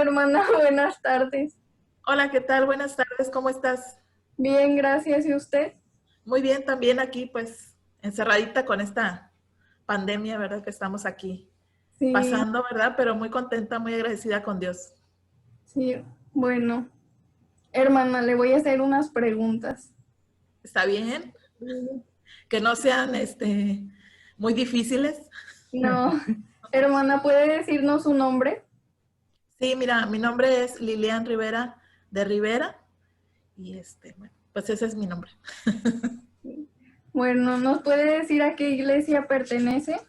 hermana, buenas tardes. Hola, ¿qué tal? Buenas tardes, ¿cómo estás? Bien, gracias. ¿Y usted? Muy bien, también aquí, pues, encerradita con esta pandemia, ¿verdad? Que estamos aquí Sí, pasando, ¿verdad? Pero muy contenta, muy agradecida con Dios. sí. Bueno, hermana, le voy a hacer unas preguntas. ¿Está bien? Sí. Que no sean, muy difíciles. No, hermana, ¿puede decirnos su nombre? Sí, mira, mi nombre es Lilian Rivera de Rivera y bueno, pues ese es mi nombre. Sí. Bueno, ¿nos puede decir a qué iglesia pertenece?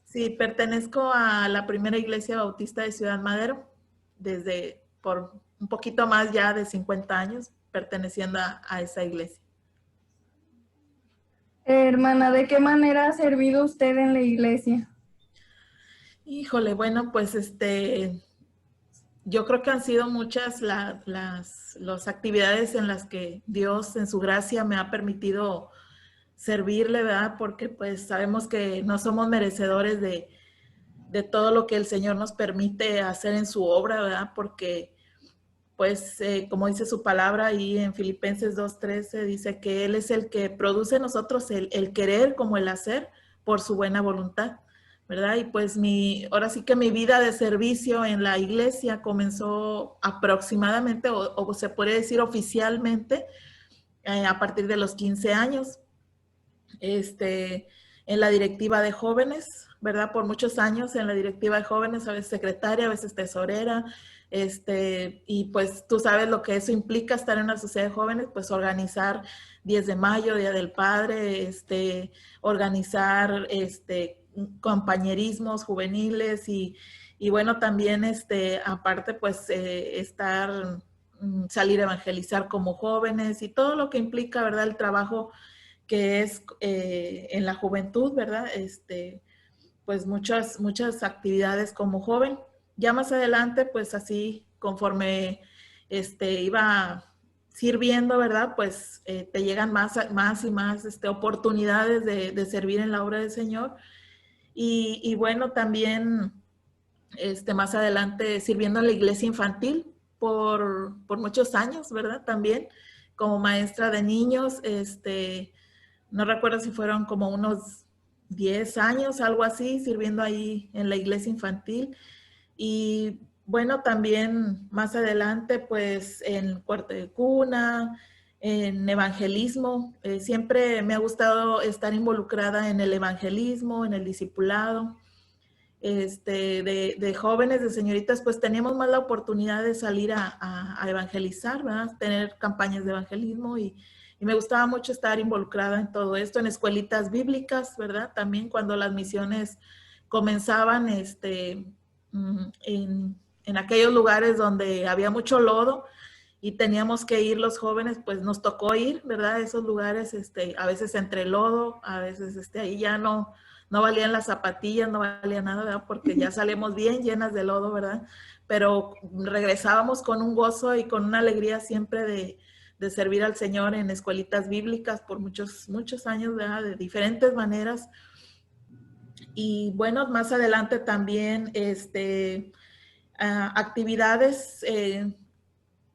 Sí, pertenezco a la primera iglesia bautista de Ciudad Madero, desde por un poquito más ya de 50 años perteneciendo a esa iglesia. Hermana, ¿de qué manera ha servido usted en la iglesia? Híjole, bueno, pues yo creo que han sido muchas las actividades en las que Dios en su gracia me ha permitido servirle, ¿verdad? Porque pues sabemos que no somos merecedores de todo lo que el Señor nos permite hacer en su obra, ¿verdad? Porque pues como dice su palabra ahí en Filipenses 2:13, dice que Él es el que produce en nosotros el querer como el hacer por su buena voluntad, ¿verdad? Y pues ahora sí que mi vida de servicio en la iglesia comenzó aproximadamente, o se puede decir oficialmente, a partir de los 15 años, este, en la directiva de jóvenes, ¿verdad? Por muchos años en la directiva de jóvenes, a veces secretaria, a veces tesorera, y pues tú sabes lo que eso implica estar en una sociedad de jóvenes, pues organizar 10 de mayo, Día del Padre, organizar compañerismos juveniles y bueno, también aparte pues salir a evangelizar como jóvenes y todo lo que implica, ¿verdad? El trabajo que es en la juventud, ¿verdad? Pues muchas actividades como joven. Ya más adelante, pues así, conforme iba sirviendo, ¿verdad? Pues te llegan más y más oportunidades de servir en la obra del Señor. Y bueno, también más adelante sirviendo en la iglesia infantil por muchos años, ¿verdad? También como maestra de niños, no recuerdo si fueron como unos 10 años, algo así, sirviendo ahí en la iglesia infantil. Y bueno, también más adelante, pues en cuarto de cuna, en evangelismo. Siempre me ha gustado estar involucrada en el evangelismo, en el discipulado. De jóvenes, de señoritas, pues teníamos más la oportunidad de salir a evangelizar, ¿verdad? Tener campañas de evangelismo y me gustaba mucho estar involucrada en todo esto, en escuelitas bíblicas, ¿verdad? También cuando las misiones comenzaban, en aquellos lugares donde había mucho lodo y teníamos que ir los jóvenes, pues nos tocó ir, ¿verdad? A esos lugares, a veces entre lodo, a veces ahí ya no valían las zapatillas, no valía nada, ¿verdad? Porque ya salimos bien llenas de lodo, ¿verdad? Pero regresábamos con un gozo y con una alegría siempre de servir al Señor en escuelitas bíblicas por muchos años, ¿verdad? De diferentes maneras. Y bueno, más adelante también, actividades,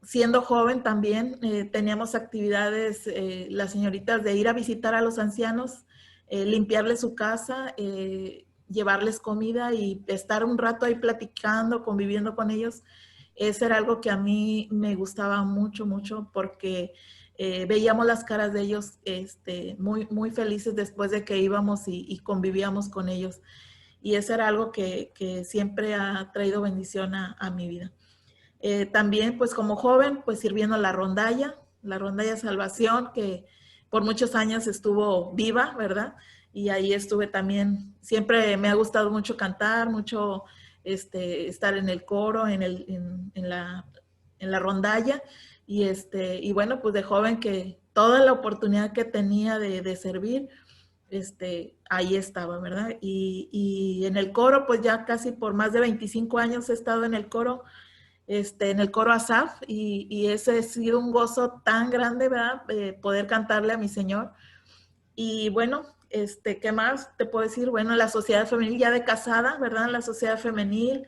siendo joven también teníamos actividades, las señoritas, de ir a visitar a los ancianos, limpiarles su casa, llevarles comida y estar un rato ahí platicando, conviviendo con ellos. Eso era algo que a mí me gustaba mucho, mucho, porque veíamos las caras de ellos muy felices después de que íbamos y convivíamos con ellos. Y eso era algo que siempre ha traído bendición a mi vida. También, pues como joven, pues sirviendo la rondalla Salvación, que por muchos años estuvo viva, ¿verdad? Y ahí estuve también, siempre me ha gustado mucho cantar, mucho estar en el coro, en la rondalla. Y bueno, pues de joven que toda la oportunidad que tenía de servir, ahí estaba, ¿verdad? Y en el coro, pues ya casi por más de 25 años he estado en el coro ASAF y ese ha sido un gozo tan grande, ¿verdad? Poder cantarle a mi Señor. Y bueno, ¿qué más te puedo decir? Bueno, la sociedad femenil ya de casada, ¿verdad? La sociedad femenil,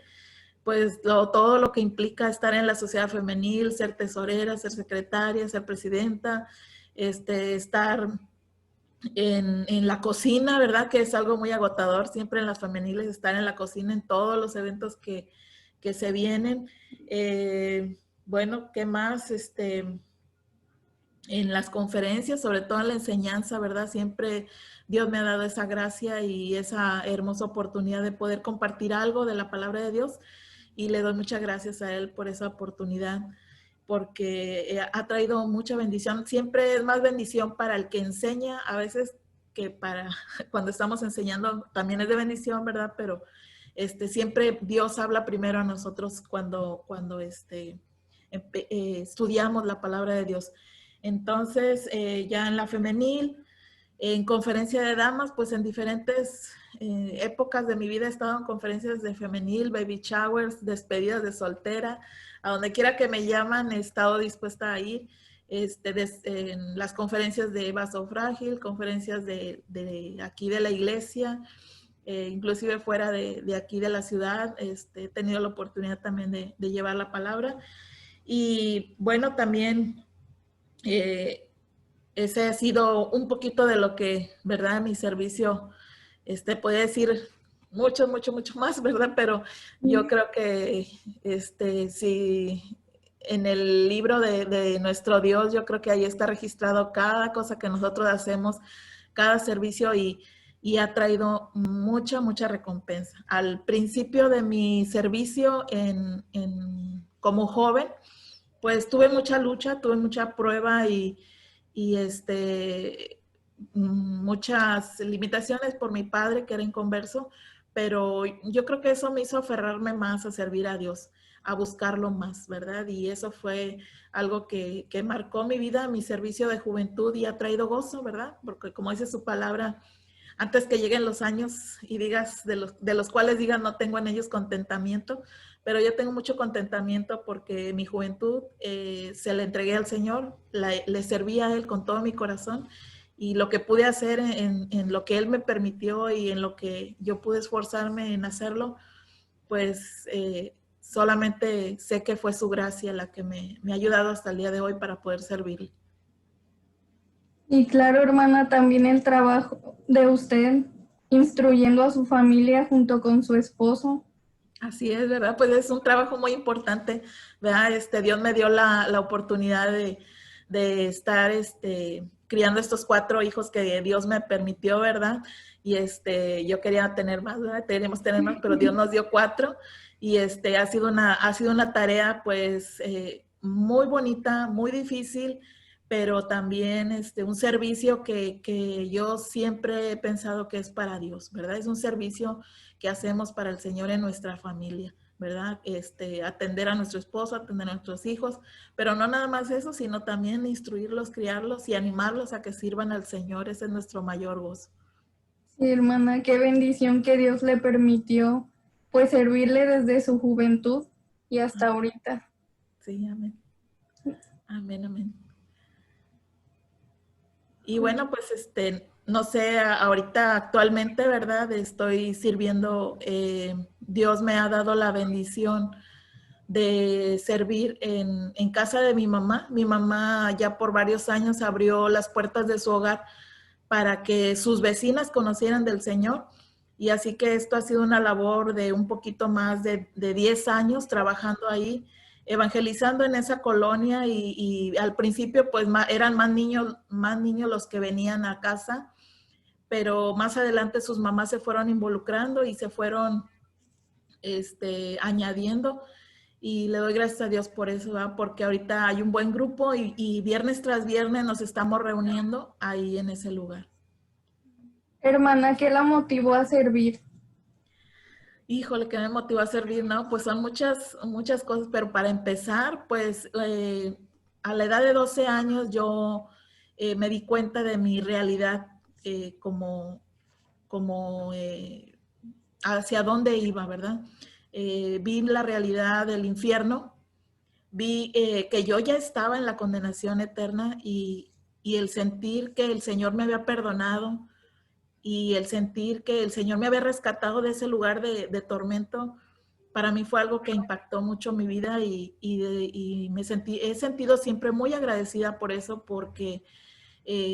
pues todo lo que implica estar en la sociedad femenil, ser tesorera, ser secretaria, ser presidenta, estar en la cocina, ¿verdad? Que es algo muy agotador, siempre en las femeniles, estar en la cocina en todos los eventos que se vienen. Bueno, ¿qué más? En las conferencias, sobre todo en la enseñanza, ¿verdad? Siempre Dios me ha dado esa gracia y esa hermosa oportunidad de poder compartir algo de la palabra de Dios, y le doy muchas gracias a Él por esa oportunidad, porque ha traído mucha bendición. Siempre es más bendición para el que enseña, a veces, que para cuando estamos enseñando también es de bendición, ¿verdad? Pero siempre Dios habla primero a nosotros cuando estudiamos la palabra de Dios. Entonces, ya en la femenil, en conferencia de damas, pues en diferentes épocas de mi vida he estado en conferencias de femenil, baby showers, despedidas de soltera, a donde quiera que me llaman he estado dispuesta a ir. En las conferencias de vaso frágil, conferencias de aquí de la iglesia, inclusive fuera de aquí de la ciudad, he tenido la oportunidad también de llevar la palabra. Y bueno, también ese ha sido un poquito de lo que, ¿verdad? Mi servicio, puede decir mucho, mucho, mucho más, ¿verdad? Pero yo creo que, si en el libro de nuestro Dios, yo creo que ahí está registrado cada cosa que nosotros hacemos, cada servicio, y ha traído mucha, mucha recompensa. Al principio de mi servicio como joven, pues tuve mucha lucha, tuve mucha prueba y muchas limitaciones por mi padre, que era inconverso, pero yo creo que eso me hizo aferrarme más a servir a Dios, a buscarlo más, ¿verdad? Y eso fue algo que marcó mi vida, mi servicio de juventud, y ha traído gozo, ¿verdad? Porque como dice su palabra, antes que lleguen los años y digas, de los cuales digas no tengo en ellos contentamiento, pero yo tengo mucho contentamiento porque mi juventud se la entregué al Señor, le serví a Él con todo mi corazón, y lo que pude hacer en lo que Él me permitió y en lo que yo pude esforzarme en hacerlo, pues solamente sé que fue su gracia la que me ha ayudado hasta el día de hoy para poder servirle. Y claro, hermana, también el trabajo de usted instruyendo a su familia junto con su esposo. Así es, ¿verdad? Pues es un trabajo muy importante, ¿verdad? Dios me dio la oportunidad de estar criando estos 4 hijos que Dios me permitió, ¿verdad? Y yo quería tener más, ¿verdad? Queríamos tener más, pero Dios nos dio 4, y ha sido una tarea, pues, muy bonita, muy difícil, pero también un servicio que yo siempre he pensado que es para Dios, ¿verdad? Es un servicio que hacemos para el Señor en nuestra familia, ¿verdad? Atender a nuestro esposo, atender a nuestros hijos, pero no nada más eso, sino también instruirlos, criarlos y animarlos a que sirvan al Señor. Ese es nuestro mayor gozo. Sí, hermana, qué bendición que Dios le permitió, pues, servirle desde su juventud y hasta ahorita. Sí, amén. Amén, amén. Y bueno, pues no sé, ahorita actualmente, ¿verdad? Estoy sirviendo, Dios me ha dado la bendición de servir en casa de mi mamá. Mi mamá ya por varios años abrió las puertas de su hogar para que sus vecinas conocieran del Señor. Y así que esto ha sido una labor de un poquito más de 10 años trabajando ahí, evangelizando en esa colonia, y al principio pues eran más niños los que venían a casa, pero más adelante sus mamás se fueron involucrando y se fueron añadiendo, y le doy gracias a Dios por eso, ¿verdad? Porque ahorita hay un buen grupo, y viernes tras viernes nos estamos reuniendo ahí en ese lugar. Hermana, ¿qué la motivó a servir? Híjole, ¿qué me motivó a servir? No, pues son muchas, muchas cosas, pero para empezar, pues a la edad de 12 años yo me di cuenta de mi realidad, como hacia dónde iba, ¿verdad? Vi la realidad del infierno, vi que yo ya estaba en la condenación eterna, y el sentir que el Señor me había perdonado, y el sentir que el Señor me había rescatado de ese lugar de tormento, para mí fue algo que impactó mucho mi vida y he sentido siempre muy agradecida por eso, porque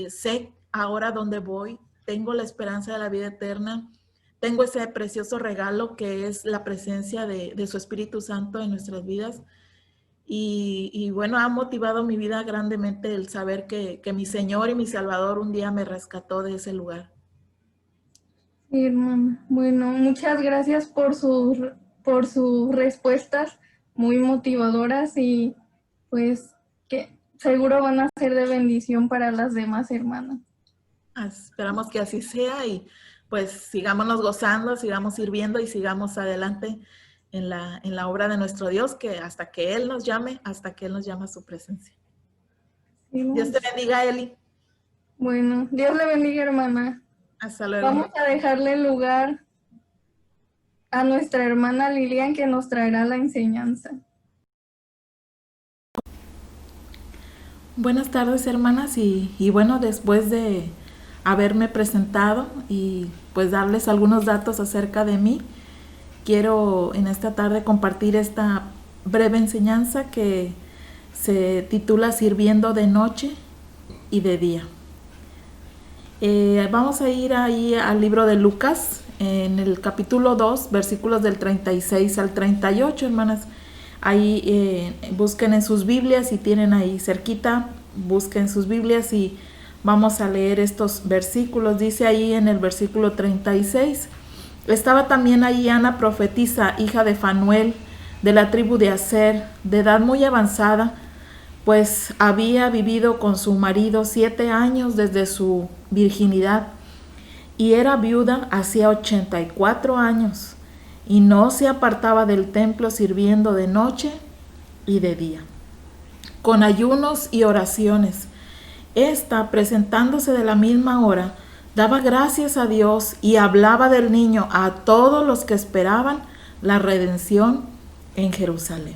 sé ahora dónde voy, tengo la esperanza de la vida eterna, tengo ese precioso regalo que es la presencia de su Espíritu Santo en nuestras vidas. Y bueno, ha motivado mi vida grandemente el saber que mi Señor y mi Salvador un día me rescató de ese lugar. Sí, hermana. Bueno, muchas gracias por sus respuestas muy motivadoras y pues que seguro van a ser de bendición para las demás hermanas. Esperamos que así sea y pues sigámonos gozando, sigamos sirviendo y sigamos adelante en la obra de nuestro Dios, que hasta que Él nos llame, hasta que Él nos llame a su presencia. Sí, Dios te bendiga, Eli. bueno, Dios le bendiga, hermana. Hasta luego. Vamos a dejarle el lugar a nuestra hermana Lilian, que nos traerá la enseñanza. Buenas tardes, hermanas, y bueno, después de haberme presentado y pues darles algunos datos acerca de mí, quiero en esta tarde compartir esta breve enseñanza que se titula Sirviendo de noche y de día. Vamos a ir ahí al libro de Lucas, en el capítulo 2, versículos del 36 al 38, hermanas. Ahí busquen en sus Biblias, si tienen ahí cerquita, busquen sus Biblias y vamos a leer estos versículos. Dice ahí en el versículo 36, estaba también ahí Ana profetisa, hija de Fanuel, de la tribu de Aser, de edad muy avanzada, pues había vivido con su marido 7 años desde su virginidad y era viuda hacía 84 años y no se apartaba del templo sirviendo de noche y de día, con ayunos y oraciones. Esta, presentándose de la misma hora, daba gracias a Dios y hablaba del niño a todos los que esperaban la redención en Jerusalén.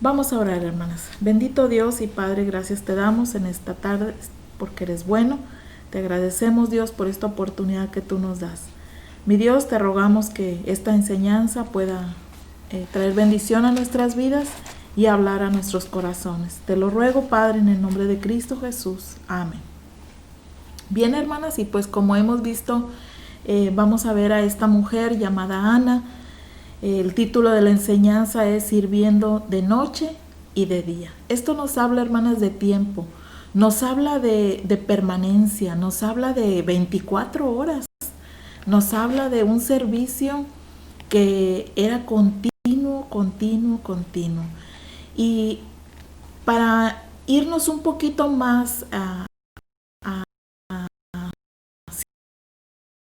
Vamos a orar, hermanas. Bendito Dios y Padre, gracias te damos en esta tarde porque eres bueno. Te agradecemos, Dios, por esta oportunidad que tú nos das. Mi Dios, te rogamos que esta enseñanza pueda traer bendición a nuestras vidas y hablar a nuestros corazones. Te lo ruego, Padre, en el nombre de Cristo Jesús. Amén. Bien, hermanas, y pues como hemos visto, vamos a ver a esta mujer llamada Ana. El título de la enseñanza es Sirviendo de noche y de día. Esto nos habla, hermanas, de tiempo. Nos habla de permanencia, nos habla de 24 horas. Nos habla de un servicio que era continuo. Y para irnos un poquito más a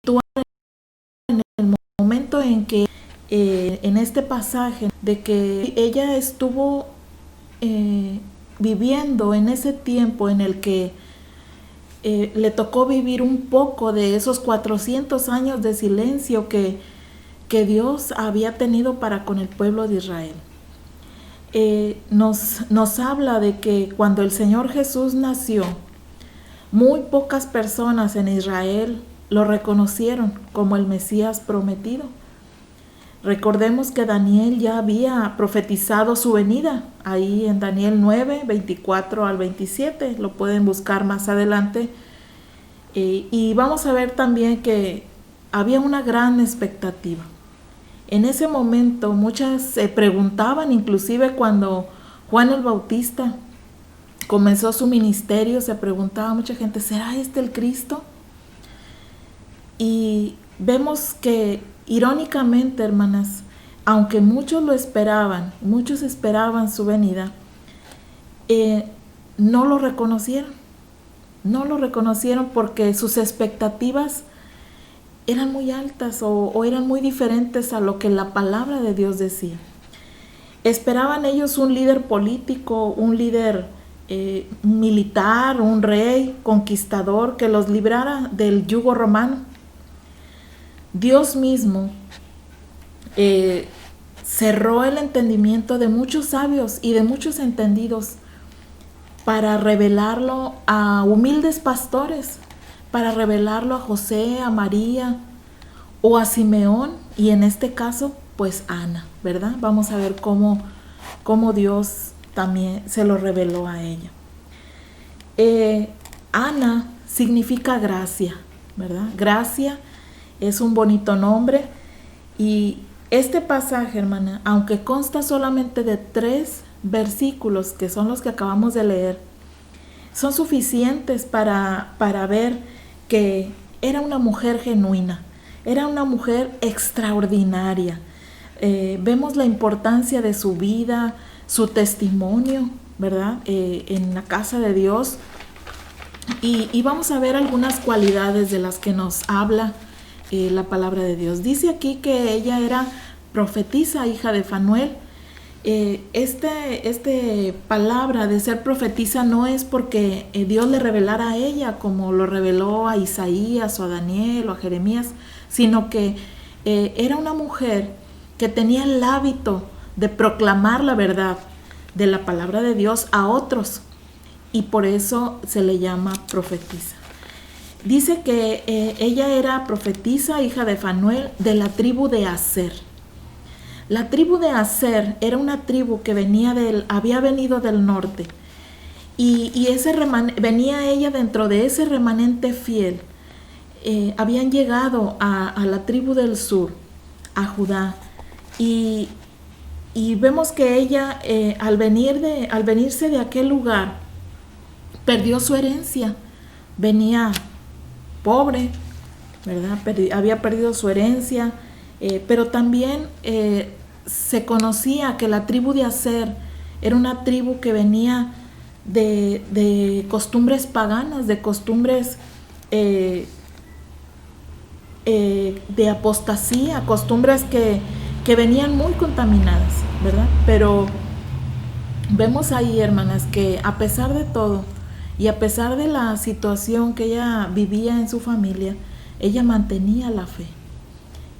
situar en el momento en que en este pasaje de que ella estuvo viviendo en ese tiempo en el que le tocó vivir un poco de esos 400 años de silencio que Dios había tenido para con el pueblo de Israel. Nos habla de que cuando el Señor Jesús nació, muy pocas personas en Israel lo reconocieron como el Mesías prometido. Recordemos que Daniel ya había profetizado su venida, ahí en Daniel 9, 24 al 27, lo pueden buscar más adelante. Y vamos a ver también que había una gran expectativa. En ese momento muchas se preguntaban, inclusive cuando Juan el Bautista comenzó su ministerio, se preguntaba mucha gente, ¿será este el Cristo? Y vemos que irónicamente, hermanas, aunque muchos lo esperaban, muchos esperaban su venida, no lo reconocieron. No lo reconocieron porque sus expectativas eran muy altas o eran muy diferentes a lo que la palabra de Dios decía. Esperaban ellos un líder político, un líder militar, un rey conquistador que los librara del yugo romano. Dios mismo cerró el entendimiento de muchos sabios y de muchos entendidos para revelarlo a humildes pastores, para revelarlo a José, a María o a Simeón, y en este caso pues Ana, ¿verdad? Vamos a ver cómo Dios también se lo reveló a ella. Ana significa gracia, ¿verdad? Gracia es un bonito nombre y este pasaje, hermana, aunque consta solamente de 3 versículos, que son los que acabamos de leer, son suficientes para ver que era una mujer genuina, era una mujer extraordinaria. Vemos la importancia de su vida, su testimonio, ¿verdad? En la casa de Dios. Y vamos a ver algunas cualidades de las que nos habla la palabra de Dios. Dice aquí que ella era profetisa, hija de Fanuel. Este palabra de ser profetisa no es porque Dios le revelara a ella como lo reveló a Isaías o a Daniel o a Jeremías, sino que era una mujer que tenía el hábito de proclamar la verdad de la palabra de Dios a otros, y por eso se le llama profetisa. Dice que ella era profetisa, hija de Fanuel, de la tribu de Aser. La tribu de Aser era una tribu que había venido del norte, y venía ella dentro de ese remanente fiel. Habían llegado a la tribu del sur, a Judá, y vemos que ella al venirse de aquel lugar perdió su herencia. Venía pobre, ¿verdad? Había perdido su herencia, pero también se conocía que la tribu de Aser era una tribu que venía de costumbres paganas, de costumbres de apostasía, costumbres que venían muy contaminadas, ¿verdad? Pero vemos ahí, hermanas, que a pesar de todo y a pesar de la situación que ella vivía en su familia, ella mantenía la fe.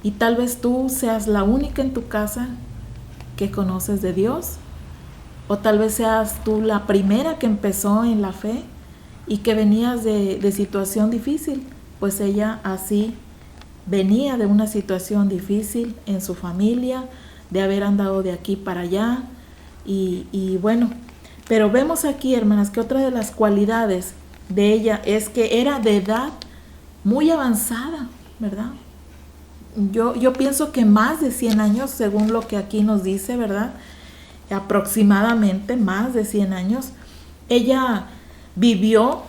Y tal vez tú seas la única en tu casa que conoces de Dios, o tal vez seas tú la primera que empezó en la fe y que venías de situación difícil, pues ella así venía de una situación difícil en su familia, de haber andado de aquí para allá, y bueno, pero vemos aquí, hermanas, que otra de las cualidades de ella es que era de edad muy avanzada, ¿verdad? Yo pienso que más de 100 años, según lo que aquí nos dice, ¿verdad? Aproximadamente más de 100 años. Ella vivió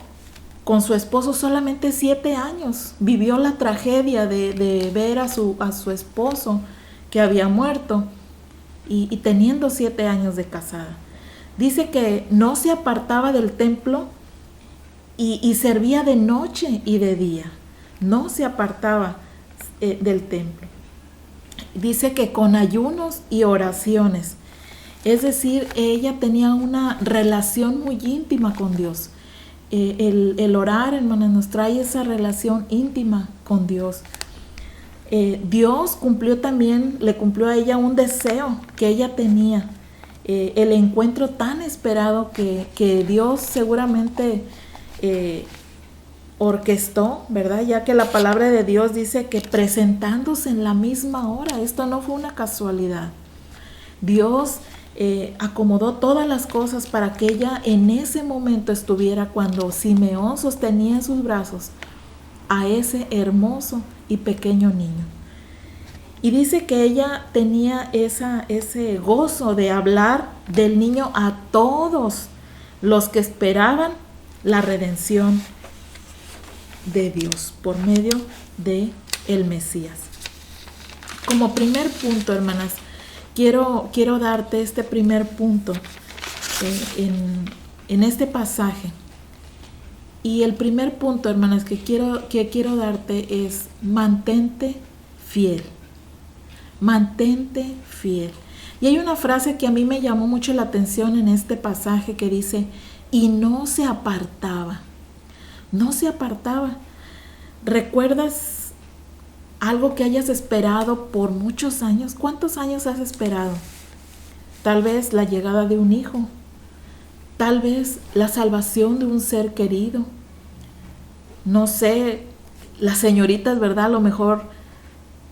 con su esposo solamente 7 años. Vivió la tragedia de ver a su esposo que había muerto y teniendo 7 años de casada. Dice que no se apartaba del templo y servía de noche y de día. No se apartaba del templo. Dice que con ayunos y oraciones. Es decir, ella tenía una relación muy íntima con Dios. El orar, hermanas, nos trae esa relación íntima con Dios. Dios le cumplió a ella un deseo que ella tenía, el encuentro tan esperado que Dios seguramente orquestó, ¿verdad? Ya que la palabra de Dios dice que presentándose en la misma hora, esto no fue una casualidad. Dios acomodó todas las cosas para que ella en ese momento estuviera cuando Simeón sostenía en sus brazos a ese hermoso y pequeño niño. Y dice que ella tenía ese gozo de hablar del niño a todos los que esperaban la redención de Dios por medio de el Mesías. Como primer punto, hermanas, quiero darte este primer punto en este pasaje. Y el primer punto, hermanas, que quiero darte es: mantente fiel. Mantente fiel. Y hay una frase que a mí me llamó mucho la atención en este pasaje que dice: y no se apartaba. No se apartaba. ¿Recuerdas algo que hayas esperado por muchos años? ¿Cuántos años has esperado? Tal vez la llegada de un hijo. Tal vez la salvación de un ser querido. No sé, las señoritas, ¿verdad? A lo mejor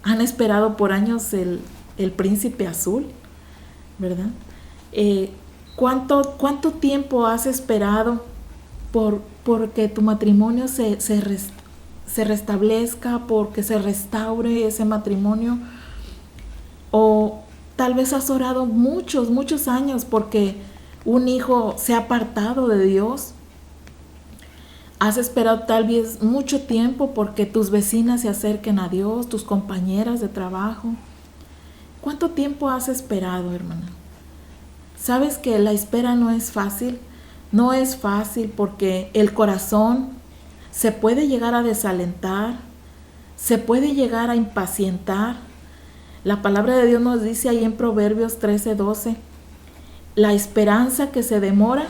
han esperado por años el príncipe azul, ¿verdad? ¿Cuánto tiempo has esperado porque tu matrimonio se restablezca, porque se restaure ese matrimonio? O tal vez has orado muchos años porque un hijo se ha apartado de Dios. Has esperado tal vez mucho tiempo porque tus vecinas se acerquen a Dios, tus compañeras de trabajo. ¿Cuánto tiempo has esperado, hermana? ¿Sabes que la espera no es fácil? No es fácil porque el corazón se puede llegar a desalentar, se puede llegar a impacientar. La palabra de Dios nos dice ahí en Proverbios 13:12, la esperanza que se demora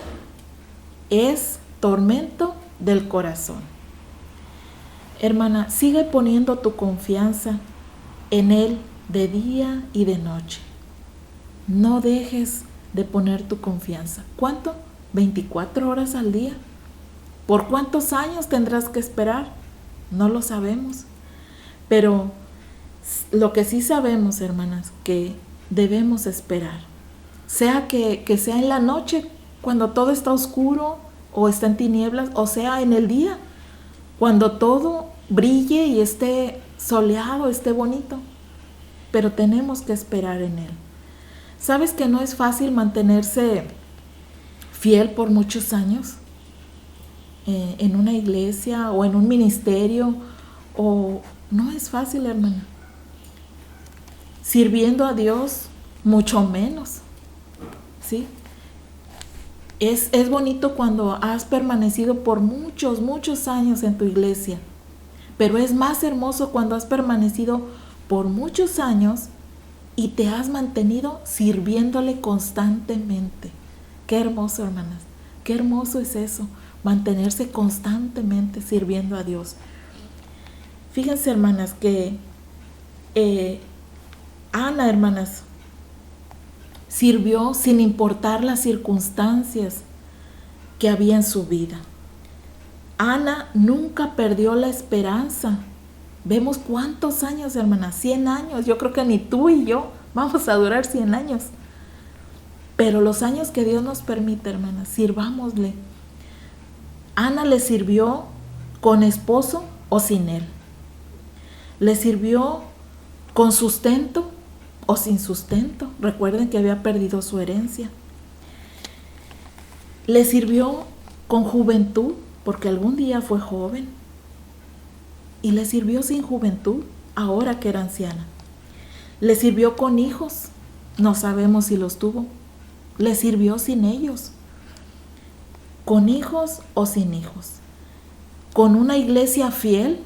es tormento del corazón. Hermana, sigue poniendo tu confianza en Él de día y de noche. No dejes de poner tu confianza. ¿Cuánto? 24 horas al día. ¿Por cuántos años tendrás que esperar? No lo sabemos. Pero lo que sí sabemos, hermanas, que debemos esperar. Sea que sea en la noche, cuando todo está oscuro o está en tinieblas, o sea en el día, cuando todo brille y esté soleado, esté bonito. Pero tenemos que esperar en Él. ¿Sabes que no es fácil mantenerse fiel por muchos años en una iglesia o en un ministerio? O no es fácil, hermana. Sirviendo a Dios, mucho menos. ¿Sí? Es bonito cuando has permanecido por muchos años en tu iglesia, pero es más hermoso cuando has permanecido por muchos años y te has mantenido sirviéndole constantemente. Qué hermoso, hermanas, qué hermoso es eso, mantenerse constantemente sirviendo a Dios. Fíjense, hermanas, que Ana, hermanas, sirvió sin importar las circunstancias que había en su vida. Ana nunca perdió la esperanza. Vemos cuántos años, hermanas, 100 años. Yo creo que ni tú y yo vamos a durar 100 años. Pero los años que Dios nos permite, hermanas, sirvámosle. Ana le sirvió con esposo o sin él. Le sirvió con sustento o sin sustento. Recuerden que había perdido su herencia. Le sirvió con juventud, porque algún día fue joven. Y le sirvió sin juventud, ahora que era anciana. Le sirvió con hijos, no sabemos si los tuvo. Le sirvió sin ellos, con hijos o sin hijos. Con una iglesia fiel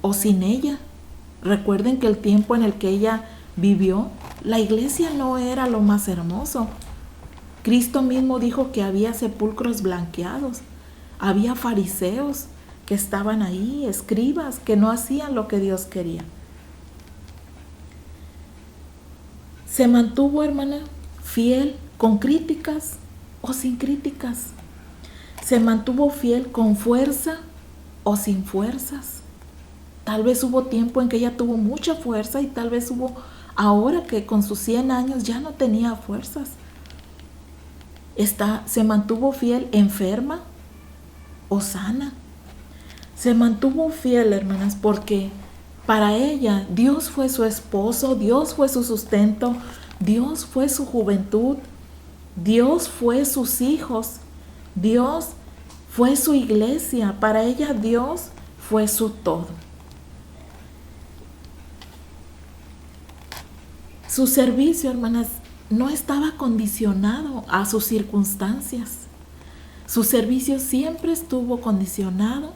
o sin ella. Recuerden que el tiempo en el que ella vivió, la iglesia no era lo más hermoso. Cristo mismo dijo que había sepulcros blanqueados, había fariseos que estaban ahí, escribas que no hacían lo que Dios quería. Se mantuvo, hermana, fiel con críticas o sin críticas. Se mantuvo fiel con fuerza o sin fuerzas. Tal vez hubo tiempo en que ella tuvo mucha fuerza y tal vez hubo ahora que con sus 100 años ya no tenía fuerzas. Se mantuvo fiel enferma o sana. Se mantuvo fiel, hermanas, porque para ella Dios fue su esposo, Dios fue su sustento, Dios fue su juventud, Dios fue sus hijos, Dios fue su iglesia. Para ella Dios fue su todo. Su servicio, hermanas, no estaba condicionado a sus circunstancias. Su servicio siempre estuvo condicionado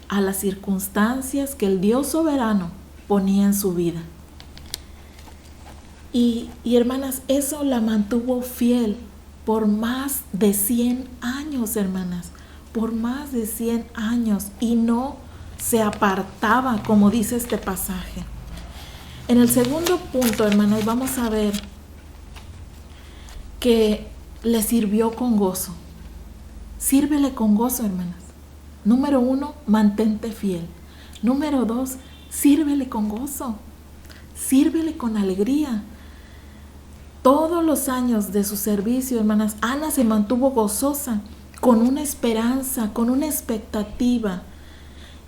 a las circunstancias que el Dios soberano ponía en su vida. Y hermanas, eso la mantuvo fiel por más de 100 años, hermanas, por más de 100 años, y no se apartaba, como dice este pasaje. En el segundo punto, hermanas, vamos a ver que le sirvió con gozo. Sírvele con gozo, hermanas. Número 1, mantente fiel. Número 2, sírvele con gozo. sírvele con alegría. Todos los años de su servicio, hermanas, Ana se mantuvo gozosa, con una esperanza, con una expectativa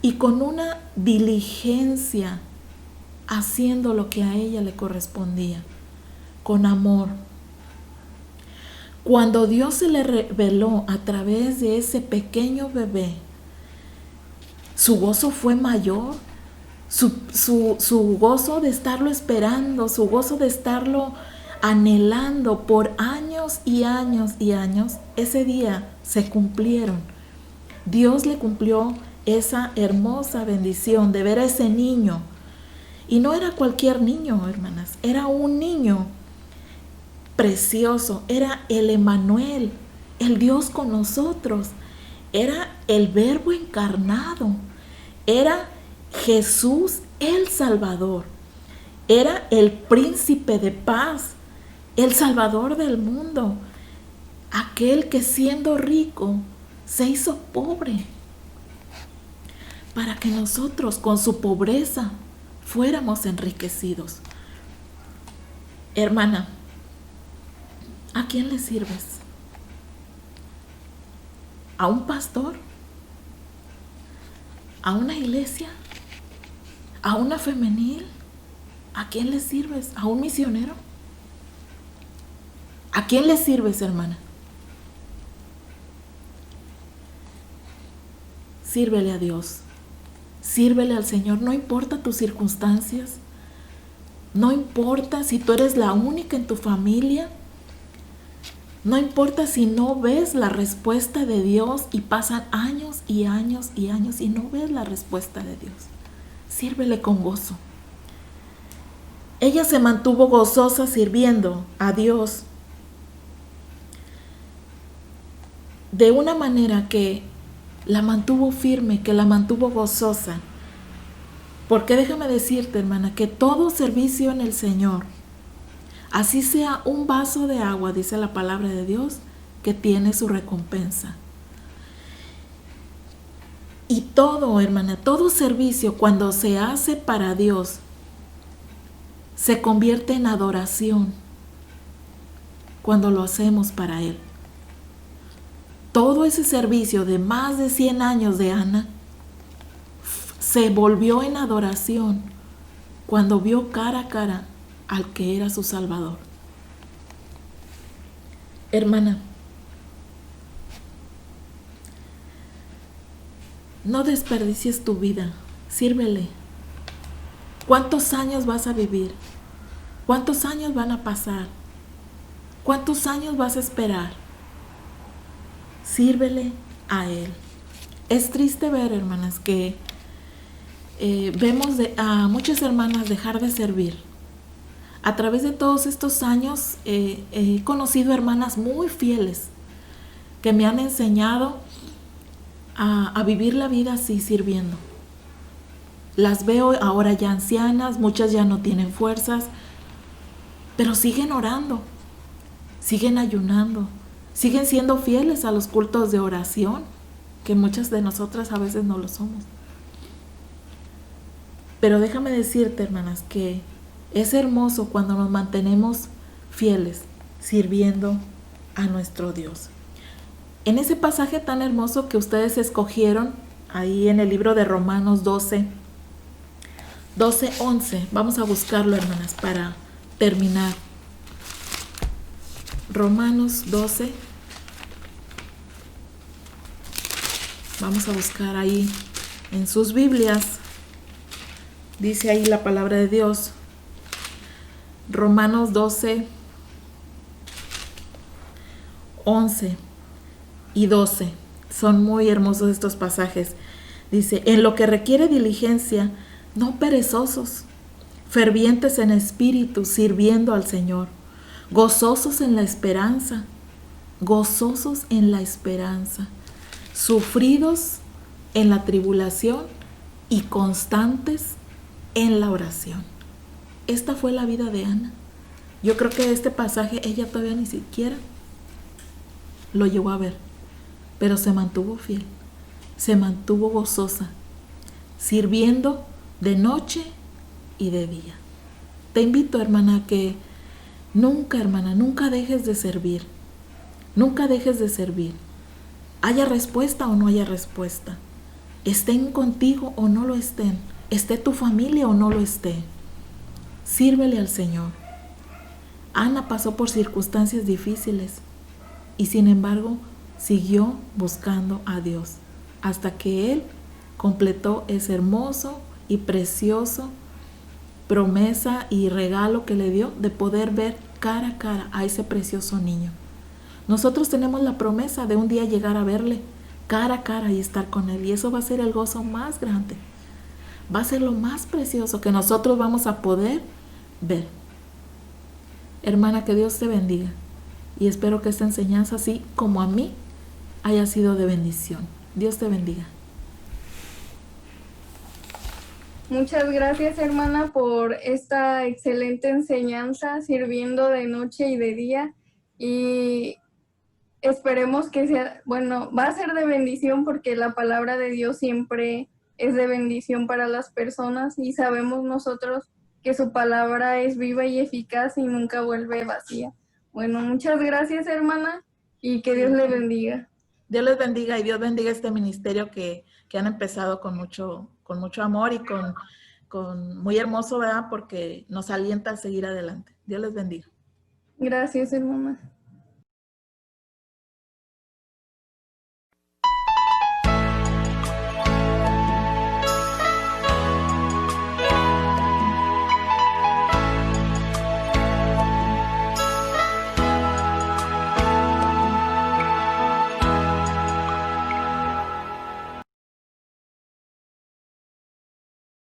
y con una diligencia, haciendo lo que a ella le correspondía, con amor. Cuando Dios se le reveló a través de ese pequeño bebé, su gozo fue mayor, su gozo de estarlo esperando, su gozo de estarlo anhelando por años y años y años, ese día se cumplieron. Dios le cumplió esa hermosa bendición de ver a ese niño. Y no era cualquier niño, hermanas, era un niño precioso, era el Emmanuel, el Dios con nosotros, era el Verbo encarnado, era Jesús el Salvador, era el Príncipe de paz, el Salvador del mundo, aquel que siendo rico se hizo pobre para que nosotros con su pobreza fuéramos enriquecidos. Hermana, ¿a quién le sirves? ¿A un pastor? ¿A una iglesia? ¿A una femenil? ¿A quién le sirves? ¿A un misionero? ¿A quién le sirves, hermana? Sírvele a Dios. Sírvele al Señor, no importa tus circunstancias, no importa si tú eres la única en tu familia, no importa si no ves la respuesta de Dios y pasan años y años y años y no ves la respuesta de Dios. Sírvele con gozo. Ella se mantuvo gozosa sirviendo a Dios de una manera que la mantuvo firme, que la mantuvo gozosa. Porque déjame decirte, hermana, que todo servicio en el Señor, así sea un vaso de agua, dice la palabra de Dios, que tiene su recompensa. Y todo, hermana, todo servicio cuando se hace para Dios, se convierte en adoración cuando lo hacemos para Él. Todo ese servicio de más de 100 años de Ana se volvió en adoración cuando vio cara a cara al que era su Salvador. Hermana, no desperdicies tu vida, sírvele. ¿Cuántos años vas a vivir? ¿Cuántos años van a pasar? ¿Cuántos años vas a esperar? Sírvele a Él. Es triste ver, hermanas, que vemos a muchas hermanas dejar de servir. A través de todos estos años he conocido hermanas muy fieles que me han enseñado a vivir la vida así, sirviendo. Las veo ahora ya ancianas, muchas ya no tienen fuerzas, pero siguen orando, siguen ayunando, siguen siendo fieles a los cultos de oración, que muchas de nosotras a veces no lo somos. Pero déjame decirte, hermanas, que es hermoso cuando nos mantenemos fieles, sirviendo a nuestro Dios. En ese pasaje tan hermoso que ustedes escogieron, ahí en el libro de Romanos 12, 11, vamos a buscarlo, hermanas, para terminar. Romanos 12. Vamos a buscar ahí en sus Biblias. Dice ahí la palabra de Dios. Romanos 12, 11 y 12. Son muy hermosos estos pasajes. Dice, en lo que requiere diligencia, no perezosos, fervientes en espíritu, sirviendo al Señor, gozosos en la esperanza, sufridos en la tribulación y constantes en la oración. Esta fue la vida de Ana. Yo creo que este pasaje ella todavía ni siquiera lo llegó a ver, pero se mantuvo fiel, se mantuvo gozosa, sirviendo de noche y de día. Te invito, hermana, a que nunca, hermana, nunca dejes de servir. Nunca dejes de servir. Haya respuesta o no haya respuesta. Estén contigo o no lo estén. Esté tu familia o no lo esté. Sírvele al Señor. Ana pasó por circunstancias difíciles y sin embargo siguió buscando a Dios hasta que Él completó ese hermoso y precioso promesa y regalo que le dio de poder ver cara a cara a ese precioso niño. Nosotros tenemos la promesa de un día llegar a verle cara a cara y estar con Él, y eso va a ser el gozo más grande. Va a ser lo más precioso que nosotros vamos a poder ver. Hermana, que Dios te bendiga, y espero que esta enseñanza, así como a mí, haya sido de bendición. Dios te bendiga. Muchas gracias, hermana, por esta excelente enseñanza, sirviendo de noche y de día. Y esperemos que sea, bueno, va a ser de bendición porque la palabra de Dios siempre es de bendición para las personas y sabemos nosotros que su palabra es viva y eficaz y nunca vuelve vacía. Bueno, muchas gracias, hermana, y que Dios le bendiga. Dios les bendiga y Dios bendiga este ministerio que han empezado con mucho amor y con muy hermoso, ¿verdad? Porque nos alienta a seguir adelante. Dios les bendiga. Gracias, hermana.